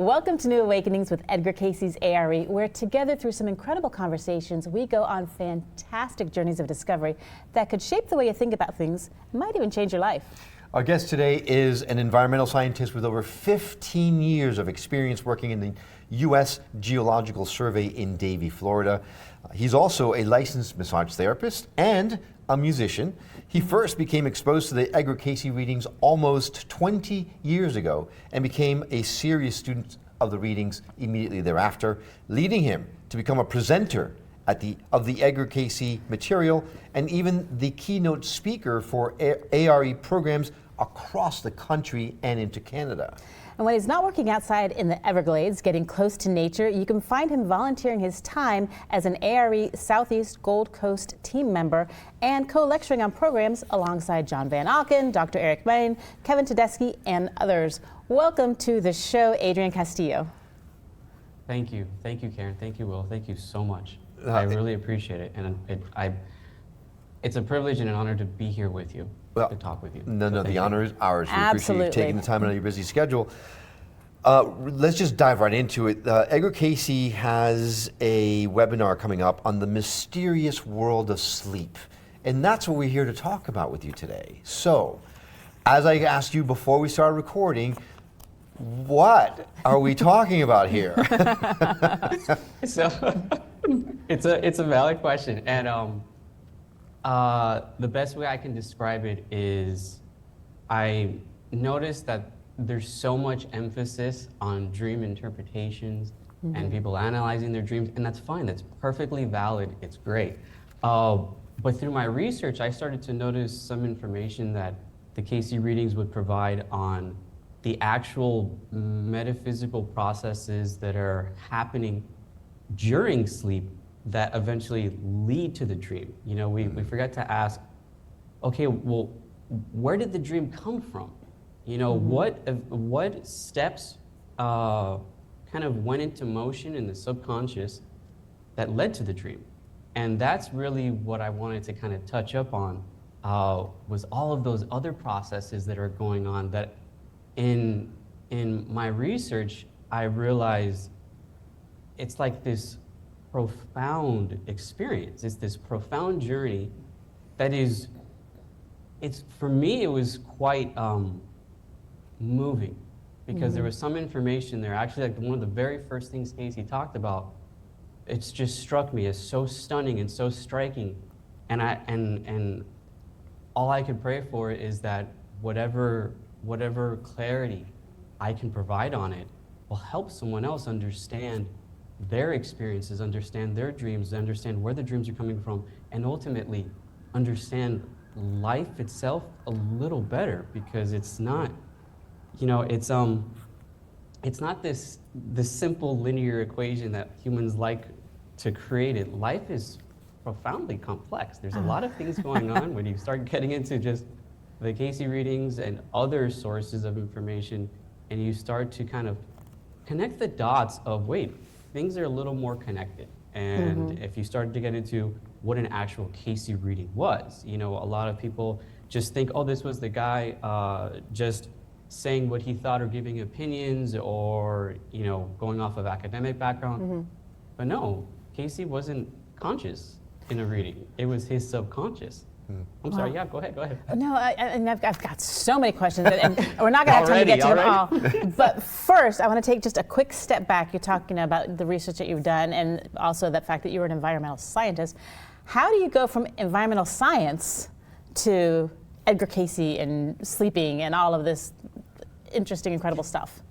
Welcome to New Awakenings with Edgar Cayce's A.R.E, where together through some incredible conversations, we go on fantastic journeys of discovery that could shape the way you think about things and might even change your life. Our guest today is an environmental scientist with over 15 years of experience working in the U.S. Geological Survey in Davie, Florida. He's also a licensed massage therapist and a musician. He first became exposed to the Edgar Cayce readings almost 20 years ago and became a serious student of the readings immediately thereafter, leading him to become a presenter of the Edgar Cayce material and even the keynote speaker for A.R.E programs across the country and into Canada. And when he's not working outside in the Everglades, getting close to nature, you can find him volunteering his time as an A.R.E Southeast Gold Coast team member and co-lecturing on programs alongside John Van Auken, Dr. Eric Main, Kevin Tedeschi, and others. Welcome to the show, Adrian Castillo. Thank you, Karen. Thank you, Will. Thank you so much. I really appreciate it, and it's a privilege and an honor to be here with you, to talk with you. No, the honor is ours. We Absolutely. appreciate you taking the time out of your busy schedule. Let's just dive right into it. Edgar Cayce has a webinar coming up on the mysterious world of sleep, and that's what we're here to talk about with you today. So, as I asked you before we started recording, what are we talking about here? So, it's a valid question, and the best way I can describe it is I noticed that there's so much emphasis on dream interpretations and people analyzing their dreams, and that's fine, that's perfectly valid, it's great. But through my research, I started to notice some information that the Cayce readings would provide on the actual metaphysical processes that are happening during sleep that eventually lead to the dream. You know, we forget to ask, okay, well, where did the dream come from? You know, what steps kind of went into motion in the subconscious that led to the dream? And that's really what I wanted to kind of touch up on, was all of those other processes that are going on that in my research, I realized it's like this profound experience. It's this profound journey that is, for me, it was quite moving because there was some information there. Actually, like one of the very first things Cayce talked about, it's just struck me as so stunning and so striking. And all I could pray for is that whatever clarity I can provide on it will help someone else understand their experiences, understand their dreams, understand where the dreams are coming from, and ultimately understand life itself a little better, because it's not, you know, it's not this simple linear equation that humans like to create it. Life is profoundly complex. There's a lot of things going on when you start getting into just the Cayce readings and other sources of information, and you start to kind of connect the dots of, wait, things are a little more connected. And if you start to get into what an actual Cayce reading was, you know, a lot of people just think, oh, this was the guy just saying what he thought or giving opinions or, you know, going off of academic background. But no, Cayce wasn't conscious in a reading. It was his subconscious. I'm sorry, yeah, go ahead. No, I've got so many questions, and we're not going to have time to get to them all. But first, I want to take just a quick step back. You're talking about the research that you've done and also the fact that you're an environmental scientist. How do you go from environmental science to Edgar Cayce and sleeping and all of this interesting, incredible stuff?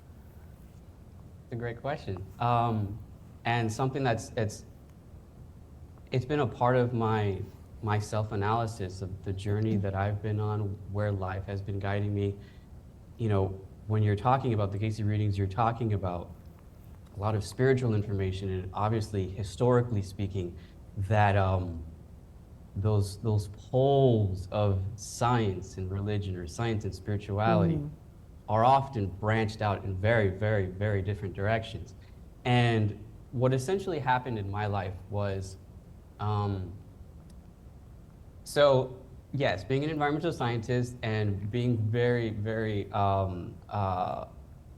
It's a great question. And something it's been a part of my self-analysis of the journey that I've been on, where life has been guiding me. You know, when you're talking about the Cayce readings, you're talking about a lot of spiritual information, and obviously, historically speaking, that those poles of science and religion, or science and spirituality, are often branched out in very, very, very different directions. And what essentially happened in my life was, so yes, being an environmental scientist and being very, very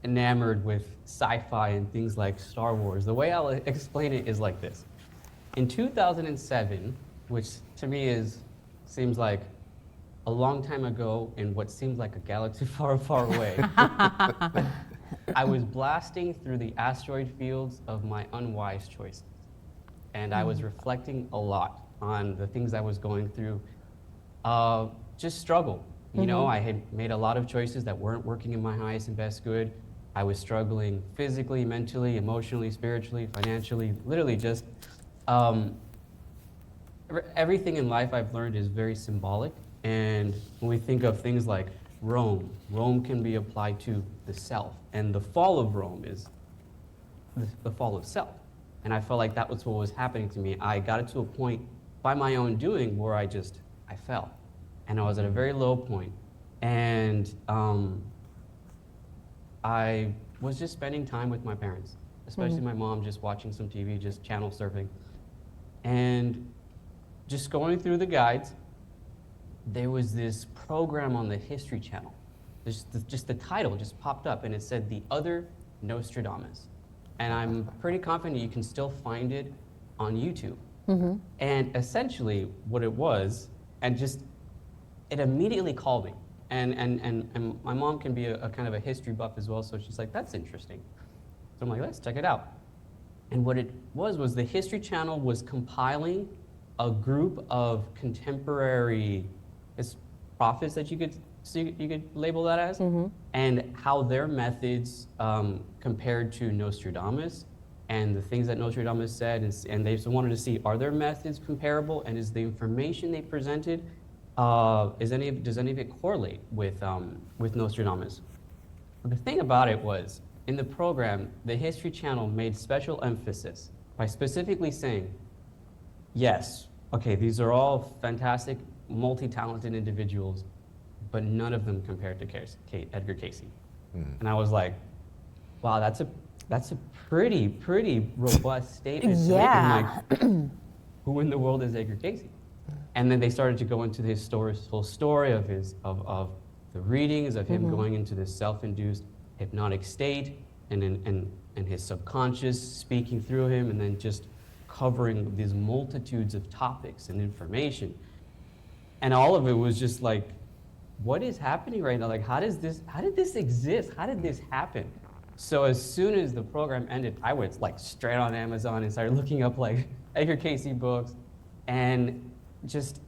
enamored with sci-fi and things like Star Wars. The way I'll explain it is like this. In 2007, which to me seems like a long time ago in what seems like a galaxy far, far away, I was blasting through the asteroid fields of my unwise choices. And I was reflecting a lot on the things I was going through. Just struggle. You know, I had made a lot of choices that weren't working in my highest and best good. I was struggling physically, mentally, emotionally, spiritually, financially, literally just everything in life I've learned is very symbolic. And when we think of things like Rome can be applied to the self. And the fall of Rome is the fall of self. And I felt like that was what was happening to me. I got it to a point by my own doing where I fell. And I was at a very low point. And I was just spending time with my parents, especially my mom, just watching some TV, just channel surfing. And just going through the guides, there was this program on the History Channel. Just the title just popped up, and it said, The Other Nostradamus. And I'm pretty confident you can still find it on YouTube. And essentially what it was, it immediately called me. And my mom can be a kind of a history buff as well, so she's like, that's interesting. So I'm like, let's check it out. And what it was the History Channel was compiling a group of contemporary prophets that you could label that as, and how their methods compared to Nostradamus and the things that Nostradamus said, and they just wanted to see, are their methods comparable, and is the information they presented, does any of it correlate with Nostradamus? The thing about it was, in the program, the History Channel made special emphasis by specifically saying, yes, okay, these are all fantastic, multi-talented individuals, but none of them compared to Edgar Cayce. And I was like, wow, that's a pretty robust statement to make. I'm like, who in the world is Edgar Cayce? And then they started to go into the historical story of the readings of him going into this self-induced hypnotic state, and his subconscious speaking through him, and then just covering these multitudes of topics and information. And all of it was just like, what is happening right now? Like, how did this exist? How did this happen? So as soon as the program ended, I went like straight on Amazon and started looking up like Edgar Cayce books, and just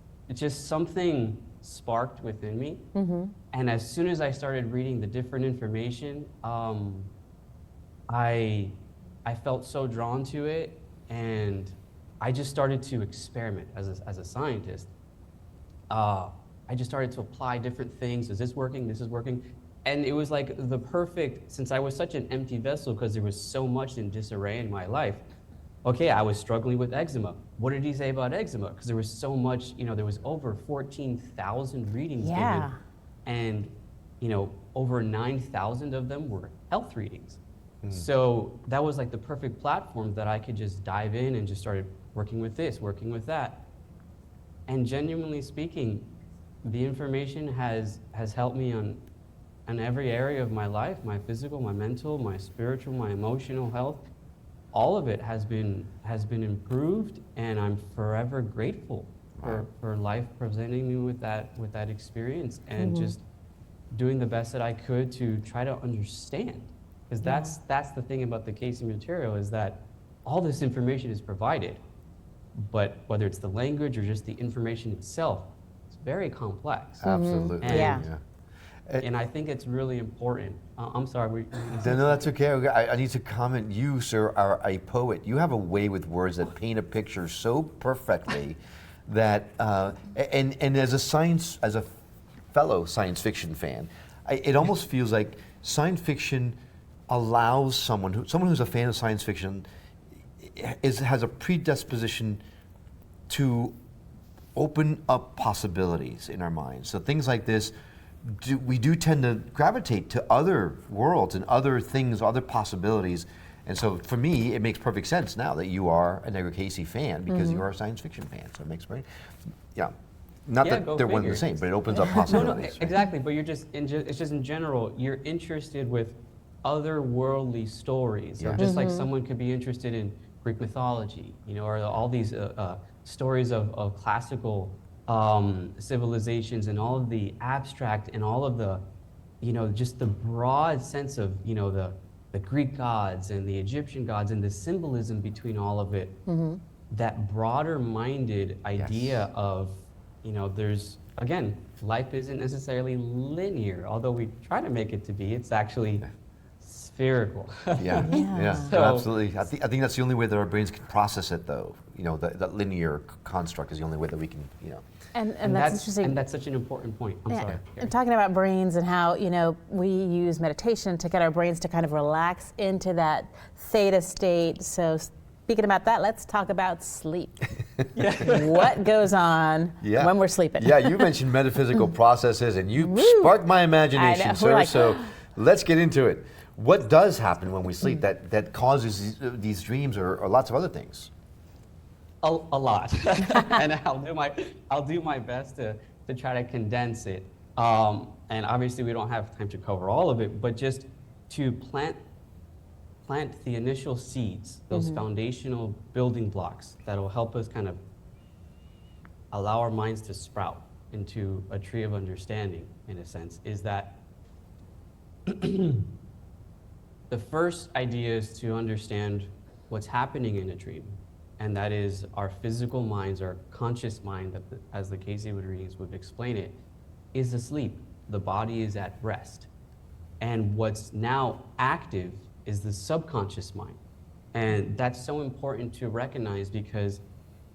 something sparked within me. And as soon as I started reading the different information, I felt so drawn to it, and I just started to experiment as a scientist. I just started to apply different things. Is this working? This is working. And it was like the perfect, since I was such an empty vessel because there was so much in disarray in my life. Okay, I was struggling with eczema. What did he say about eczema? Because there was so much, there was over 14,000 readings given. And, over 9,000 of them were health readings. So that was like the perfect platform that I could just dive in and just started working with this, working with that. And genuinely speaking, the information has helped me on every area of my life, my physical, my mental, my spiritual, my emotional health. All of it has been improved, and I'm forever grateful for life presenting me with that experience, and just doing the best that I could to try to understand. Because that's the thing about the Cayce material, is that all this information is provided, but whether it's the language or just the information itself, it's very complex. Absolutely. And I think it's really important. I'm sorry. No, that's okay. I need to comment. You, sir, are a poet. You have a way with words that paint a picture so perfectly that, and as a fellow science fiction fan, it almost feels like science fiction allows someone who's a fan of science fiction has a predisposition to open up possibilities in our minds. So things like this, we do tend to gravitate to other worlds and other things, other possibilities. And so for me, it makes perfect sense now that you are an Edgar Cayce fan, because you are a science fiction fan. So it makes not that they're one and the same, but it opens up possibilities. No, exactly. But it's just in general, you're interested with otherworldly stories, or Yeah. just like someone could be interested in Greek mythology, you know, or all these stories of classical civilizations, and all of the abstract and all of the, you know, just the broad sense of, you know, the Greek gods and the Egyptian gods and the symbolism between all of it. That broader minded idea of, you know, there's, again, life isn't necessarily linear, although we try to make it to be. It's actually spherical. Yeah, yeah, So- absolutely. I think that's the only way that our brains can process it, though. You know, that linear construct is the only way that we can, you know. And that's interesting. And that's such an important point. I'm sorry. And talking about brains and how, you know, we use meditation to get our brains to kind of relax into that theta state. So speaking about that, let's talk about sleep. What goes on when we're sleeping? Yeah, you mentioned metaphysical processes, and you sparked my imagination, I know. sir. We're like, so let's get into it. What does happen when we sleep that causes these dreams or lots of other things? A lot, and I'll do my best to try to condense it. And obviously, we don't have time to cover all of it, but just to plant the initial seeds, those foundational building blocks that will help us kind of allow our minds to sprout into a tree of understanding, in a sense, is that the first idea is to understand what's happening in a dream. And that is our physical minds, our conscious mind, as the Cayce readings would explain it, is asleep. The body is at rest. And what's now active is the subconscious mind. And that's so important to recognize, because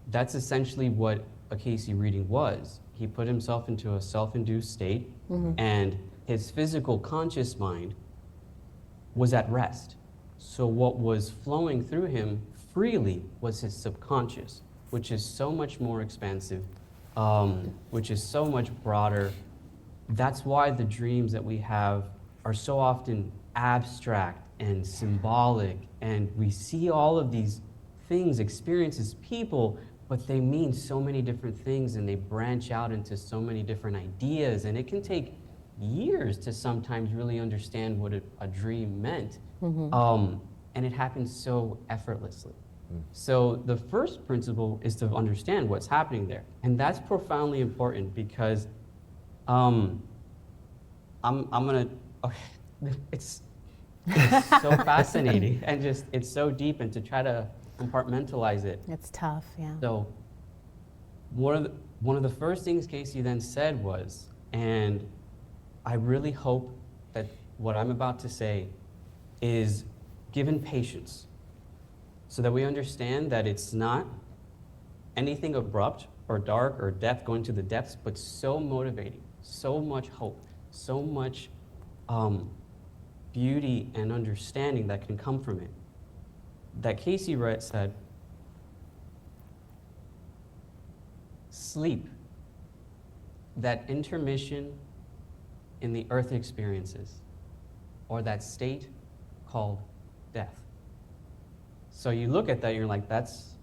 that's essentially what a Cayce reading was. He put himself into a self-induced state, and his physical conscious mind was at rest. So what was flowing through him freely was his subconscious, which is so much more expansive, which is so much broader. That's why the dreams that we have are so often abstract and symbolic, and we see all of these things, experiences, people, but they mean so many different things, and they branch out into so many different ideas, and it can take years to sometimes really understand what a dream meant. And it happens so effortlessly. So the first principle is to understand what's happening there. And that's profoundly important, because I'm gonna, it's so fascinating, and just, it's so deep, and to try to compartmentalize it. It's tough, yeah. So one of the first things Cayce then said was, and I really hope that what I'm about to say is given patience, so that we understand that it's not anything abrupt or dark or death going to the depths, but so motivating, so much hope, so much beauty and understanding that can come from it. That Cayce said, sleep, that intermission in the earth experiences, or that state called death. So you look at that, you're like, that's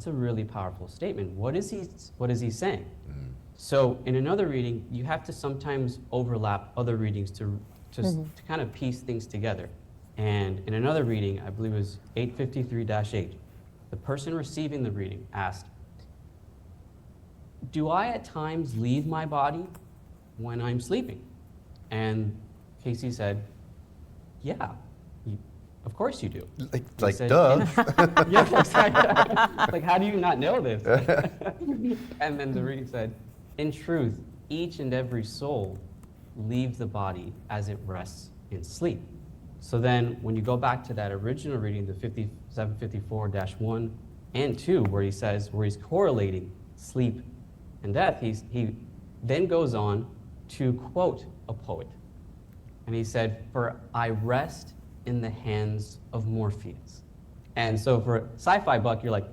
a really powerful statement. What is he saying? So in another reading, you have to sometimes overlap other readings to kind of piece things together. And in another reading, I believe it was 853-8, the person receiving the reading asked, do I at times leave my body when I'm sleeping? And Cayce said, yeah, of course you do. Like said, duh. Yeah, exactly. Like, how do you not know this? And then the reading said, in truth, each and every soul leaves the body as it rests in sleep. So then when you go back to that original reading, the 5754-1 and 2, where he's correlating sleep and death, he then goes on to quote a poet. And he said, for I rest in the hands of Morpheus. And so for a sci-fi buff, you're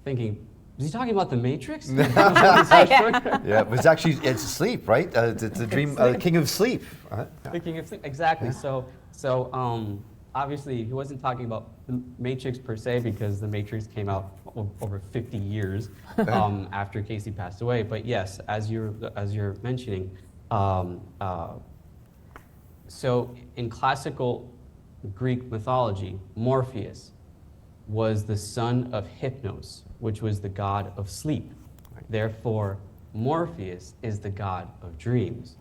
thinking, is he talking about the Matrix? Yeah, but it's sleep, right? It's a dream, king of sleep. The king of sleep, exactly. So obviously he wasn't talking about the Matrix per se, because the Matrix came out over 50 years after Cayce passed away. But yes, as you're mentioning, So in classical Greek mythology, Morpheus was the son of Hypnos, which was the god of sleep. Therefore, Morpheus is the god of dreams.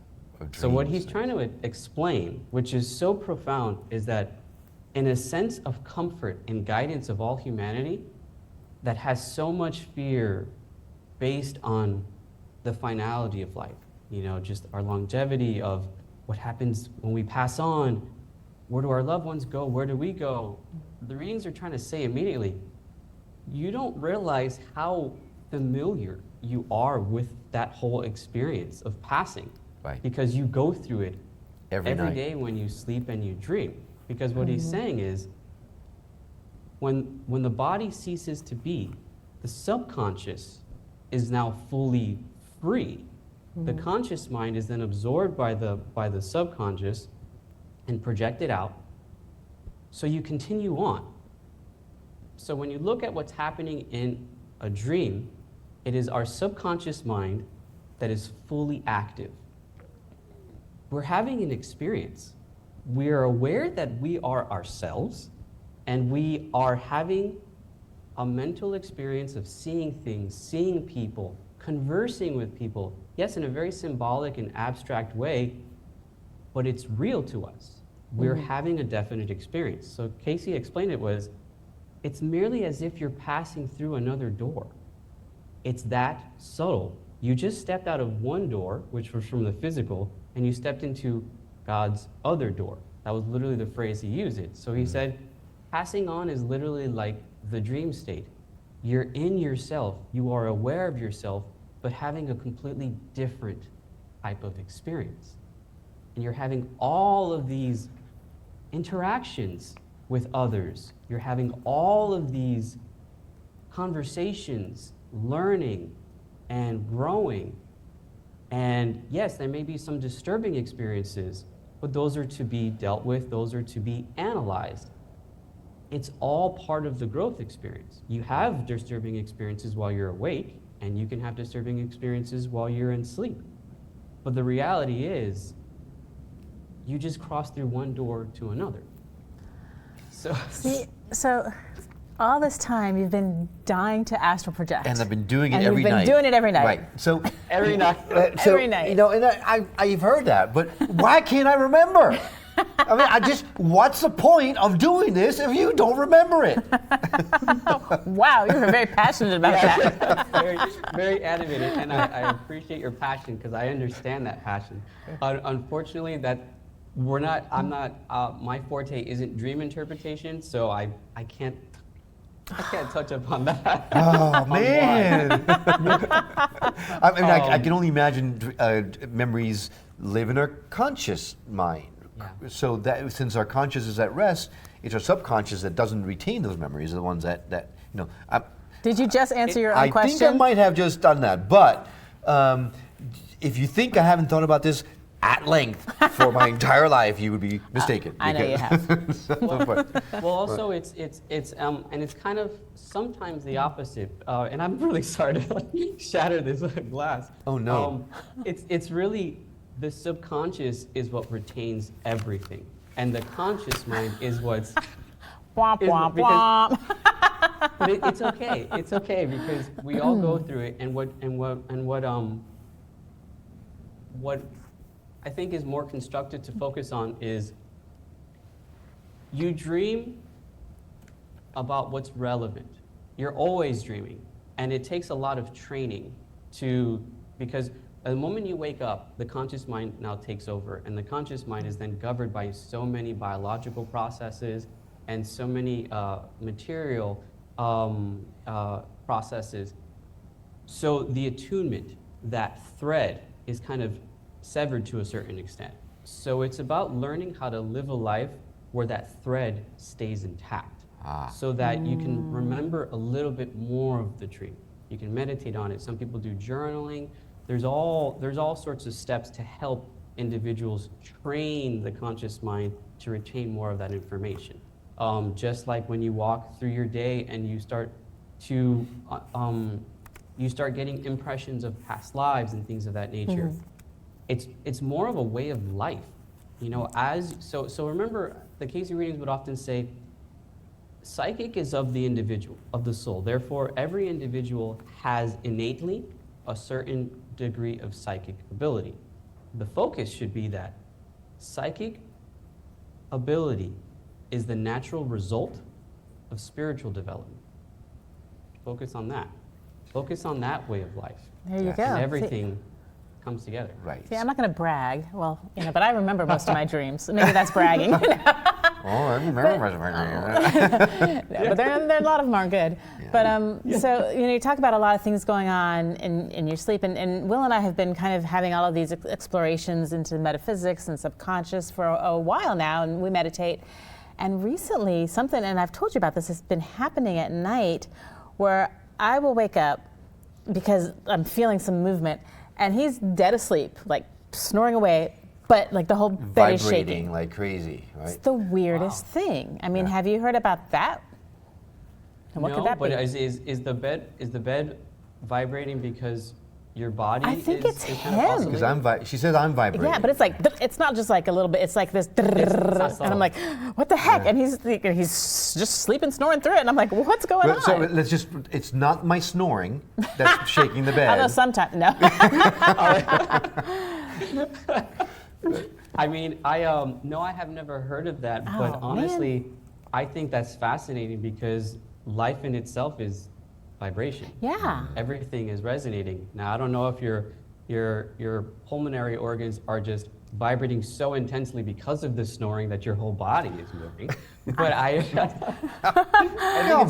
So what he's trying to explain, which is so profound, is that in a sense of comfort and guidance of all humanity that has so much fear based on the finality of life, just our longevity of what happens when we pass on, where do our loved ones go, where do we go? The readings are trying to say immediately, you don't realize how familiar you are with that whole experience of passing. Right. Because you go through it every night. day when you sleep and you dream. Because what he's saying is, when the body ceases to be, the subconscious is now fully free. The conscious mind is then absorbed by the subconscious and projected out. So you continue on. So when you look at what's happening in a dream, it is our subconscious mind that is fully active. We're having an experience. We are aware that we are ourselves, and we are having a mental experience of seeing things, seeing people, conversing with people. Yes, in a very symbolic and abstract way, but it's real to us. We're having a definite experience. So Cayce explained it's merely as if you're passing through another door. It's that subtle. You just stepped out of one door, which was from the physical, and you stepped into God's other door. That was literally the phrase he used it. So he said, passing on is literally like the dream state. You're in yourself, you are aware of yourself, but having a completely different type of experience. And you're having all of these interactions with others. You're having all of these conversations, learning and growing. And yes, there may be some disturbing experiences, but those are to be dealt with, those are to be analyzed. It's all part of the growth experience. You have disturbing experiences while you're awake, and you can have disturbing experiences while you're in sleep. But the reality is, you just cross through one door to another. So all this time you've been dying to astral project. And I've been doing it and every you've been night. doing it every night. Right. So Every night. Every night. And I've heard that, but why can't I remember? I mean, what's the point of doing this if you don't remember it? Wow, you're very passionate about that. very, very animated, and I appreciate your passion because I understand that passion. Unfortunately, my forte isn't dream interpretation, so I can't touch upon that. Oh man! I mean, I can only imagine memories live in our conscious mind. Yeah. So that since our conscious is at rest, it's our subconscious that doesn't retain those memories. The ones that Did you just answer your own question? I think I might have just done that, but if you think I haven't thought about this at length for my entire life, you would be mistaken. I know you have. Well, also it's and it's kind of sometimes the opposite. And I'm really sorry to shatter this glass. Oh no! It's really the subconscious is what retains everything, and the conscious mind is what's. Womp womp womp. But it's okay. It's okay because we all go through it, and what I think is more constructive to focus on is you dream about what's relevant. You're always dreaming, and it takes a lot of training because the moment you wake up, the conscious mind now takes over, and the conscious mind is then governed by so many biological processes and so many material processes. So the attunement, that thread, is kind of severed to a certain extent. So it's about learning how to live a life where that thread stays intact, so that you can remember a little bit more of the dream. You can meditate on it. Some people do journaling. There's all sorts of steps to help individuals train the conscious mind to retain more of that information. Just like when you walk through your day and you start getting impressions of past lives and things of that nature. It's more of a way of life You know, so remember, the Cayce readings would often say, psychic is of the individual, of the soul. Therefore, every individual has innately a certain degree of psychic ability. The focus should be that psychic ability is the natural result of spiritual development. Focus on that. Focus on that way of life. There you Yes. go. And everything comes together. Right. See, I'm not going to brag. Well, but I remember most of my dreams. Maybe that's bragging. Oh, I remember. But there a lot of them aren't good. Yeah. But so you talk about a lot of things going on in your sleep, and Will and I have been kind of having all of these explorations into metaphysics and subconscious for a while now, and we meditate. And recently, something, and I've told you about this, has been happening at night, where I will wake up because I'm feeling some movement, and he's dead asleep, like snoring away, but like the whole bed is Vibrating shaking. like crazy, right? It's the weirdest thing. I mean, Yeah. have you heard about that? And what no, could that but be? is the bed vibrating because your body I think is, it's is him. kind of Because oscillating? she says I'm vibrating. Yeah, but it's like it's not just like a little bit. It's like this, and subtle. I'm like, what the heck? Yeah. And he's just sleeping, snoring through it, and I'm like, what's going Well, on? so let's just, it's not my snoring that's shaking the bed. Although sometimes no. I mean, no, I have never heard of that, Oh, but honestly, I think that's fascinating because life in itself is vibration. Yeah. Everything is resonating. Now, I don't know if your pulmonary organs are just vibrating so intensely because of the snoring that your whole body is moving, but Come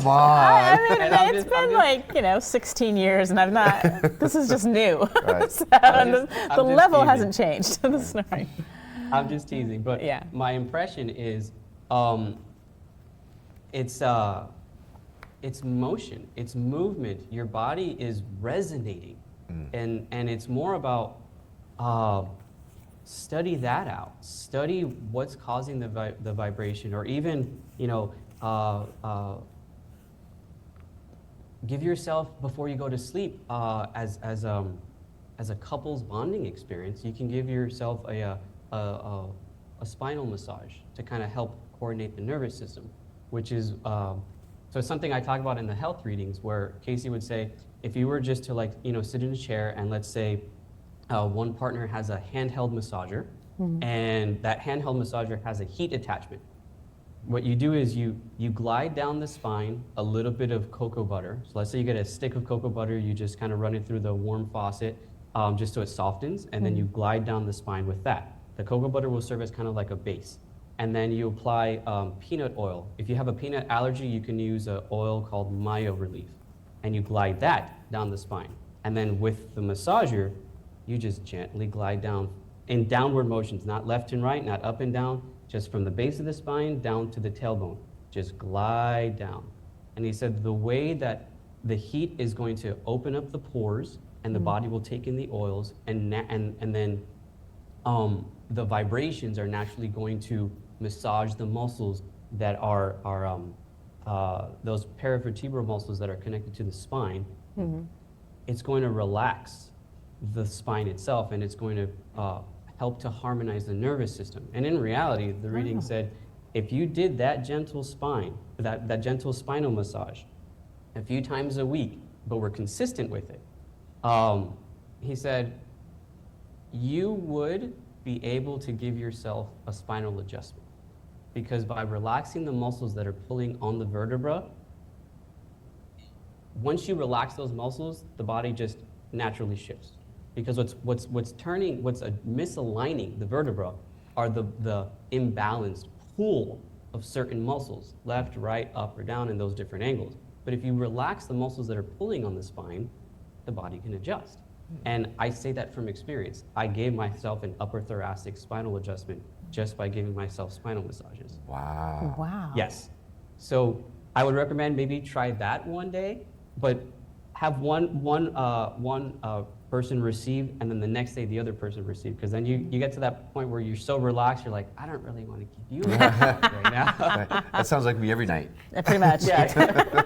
on. I mean, And I'm it's just- been I'm just- like 16 years, and I've not. This is just new. Right. So, I'm the just level teasing. hasn't changed. The snoring. I'm just teasing, but Yeah. my impression is it's motion, it's movement. Your body is resonating, and it's more about study that out. Study what's causing the vibration, or even give yourself, before you go to sleep, as a couple's bonding experience, you can give yourself a spinal massage to kind of help coordinate the nervous system, which is so it's something I talk about in the health readings, where Cayce would say, if you were just to sit in a chair, and let's say one partner has a handheld massager, and that handheld massager has a heat attachment. What you do is you glide down the spine a little bit of cocoa butter. So let's say you get a stick of cocoa butter, you just kind of run it through the warm faucet just so it softens, and then you glide down the spine with that. The cocoa butter will serve as kind of like a base. And then you apply peanut oil. If you have a peanut allergy, you can use an oil called Mayo Relief, and you glide that down the spine. And then with the massager, you just gently glide down in downward motions, not left and right, not up and down, just from the base of the spine down to the tailbone. Just glide down. And he said the way that the heat is going to open up the pores, and the body will take in the oils, and then the vibrations are naturally going to massage the muscles that are those paravertebral muscles that are connected to the spine. It's going to relax the spine itself, and it's going to help to harmonize the nervous system. And in reality, the reading said, if you did that gentle gentle spinal massage a few times a week, but were consistent with it, he said, you would be able to give yourself a spinal adjustment. Because by relaxing the muscles that are pulling on the vertebra, once you relax those muscles, the body just naturally shifts. Because what's misaligning the vertebra are the imbalanced pull of certain muscles, left, right, up, or down in those different angles. But if you relax the muscles that are pulling on the spine, the body can adjust. And I say that from experience. I gave myself an upper thoracic spinal adjustment just by giving myself spinal massages. Wow. Wow. Yes. So I would recommend maybe try that one day, but have one person receive, and then the next day the other person receive, because then you get to that point where you're so relaxed, you're like, I don't really want to give you a massage right now. That sounds like me every night. Pretty much. Yeah.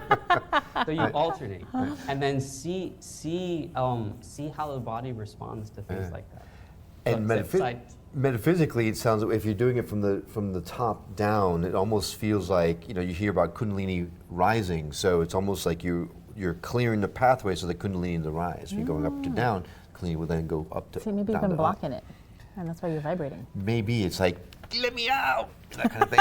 So you alternate, and then see how the body responds to things like that. And So metaphysically, it sounds like if you're doing it from the top down, it almost feels like, you hear about Kundalini rising, so it's almost like you're clearing the pathway so the Kundalini to rise. If you're going up to down, Kundalini will then go up to See, maybe you've down been to up. blocking it, and that's why you're vibrating. Maybe it's like, let me out, that kind of thing.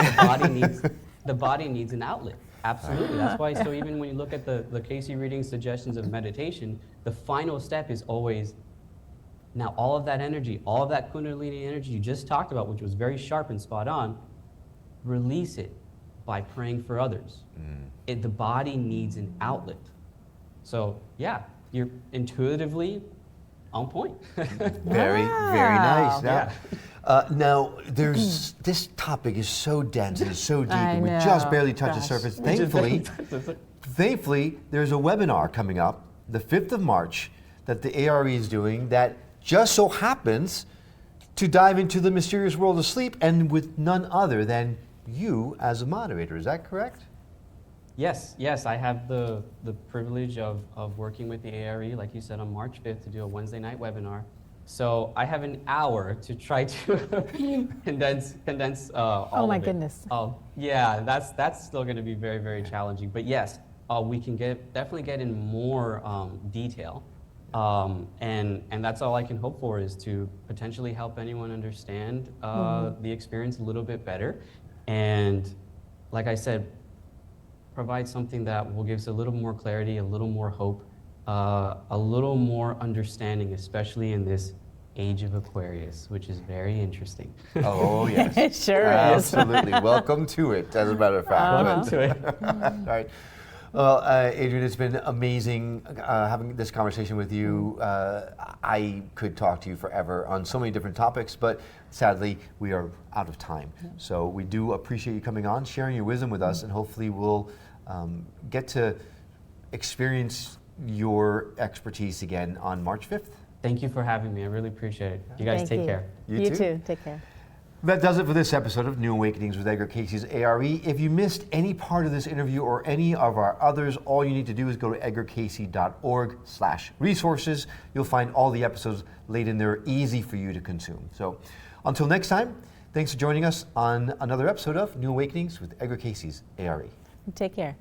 The body needs an outlet. Absolutely. That's why. So even when you look at the Cayce reading suggestions of meditation, the final step is always, now all of that energy, all of that Kundalini energy you just talked about, which was very sharp and spot on, release it by praying for others. The body needs an outlet. So yeah, you're intuitively on point. Very, very nice. Yeah. Now, this topic is so dense and so deep, I and we know. just barely touched the Gosh. surface. Thankfully, there's a webinar coming up, the 5th of March, that the A.R.E is doing that just so happens to dive into the mysterious world of sleep, and with none other than you as a moderator. Is that correct? Yes, I have the privilege of working with the A.R.E, like you said, on March 5th to do a Wednesday night webinar. So I have an hour to try to condense all Oh my of it. goodness. Yeah, that's still going to be very, very challenging. But yes, we can definitely get in more detail. And that's all I can hope for, is to potentially help anyone understand the experience a little bit better. And like I said, provide something that will give us a little more clarity, a little more hope, a little more understanding, especially in this age of Aquarius, which is very interesting. Oh, yes. It sure is. Absolutely. Welcome to it, as a matter of fact. Welcome to it. All right. Well, Adrian, it's been amazing having this conversation with you. I could talk to you forever on so many different topics, but sadly, we are out of time. So we do appreciate you coming on, sharing your wisdom with us, and hopefully we'll get to experience your expertise again on March 5th. Thank you for having me. I really appreciate it. You guys Thank take you. care. You too. Take care. That does it for this episode of New Awakenings with Edgar Cayce's A.R.E. If you missed any part of this interview or any of our others, all you need to do is go to edgarcayce.org/resources. You'll find all the episodes laid in there, easy for you to consume. So until next time, thanks for joining us on another episode of New Awakenings with Edgar Cayce's A.R.E. Take care.